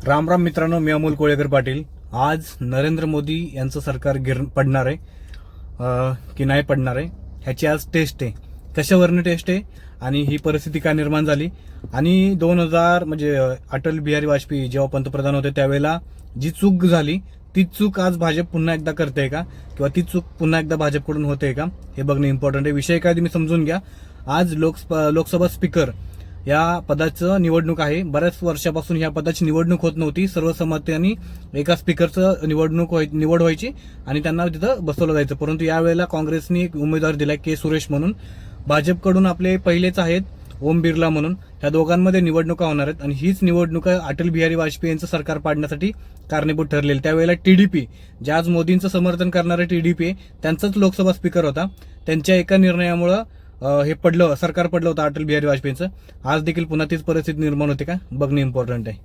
राम राम मित्रांनो, मी अमोल कोळेकर पाटील. आज नरेंद्र मोदी यांचं सरकार पडणार आहे की नाही पडणार आहे ह्याची आज टेस्ट आहे. कशावरनं टेस्ट आहे आणि ही परिस्थिती काय निर्माण झाली आणि 2000 म्हणजे अटल बिहारी वाजपेयी जेव्हा पंतप्रधान होते त्यावेळेला जी चूक झाली ती चूक आज भाजप पुन्हा एकदा करते का किंवा ती चूक पुन्हा एकदा भाजपकडून होते का हे बघणं इम्पॉर्टंट आहे. विषय काय तुम्ही समजून घ्या. आज लोकसभा स्पीकर या पदाचं निवडणूक आहे. बऱ्याच वर्षापासून या पदाची निवडणूक होत नव्हती. सर्वसंमतीने एका स्पीकरचं निवड व्हायची आणि त्यांना तिथं बसवलं जायचं. परंतु यावेळेला काँग्रेसने एक उमेदवार दिला के सुरेश म्हणून. भाजपकडून आपले पहिलेच आहेत ओम बिर्ला म्हणून. ह्या दोघांमध्ये निवडणुका होणार आहेत आणि हीच निवडणुका अटल बिहारी वाजपेयी यांचं सरकार पाडण्यासाठी कारणीभूत ठरलेली. त्यावेळेला टीडीपी, जे आज मोदींचं समर्थन करणारे टीडीपी त्यांचाच लोकसभा स्पीकर होता. त्यांच्या एका निर्णयामुळं हे सरकार पडलं होतं अटल बिहारी वाजपेयींचं. आज देखील पुन्हा तीच परिस्थिती निर्माण होते का बघणे इम्पॉर्टंट आहे.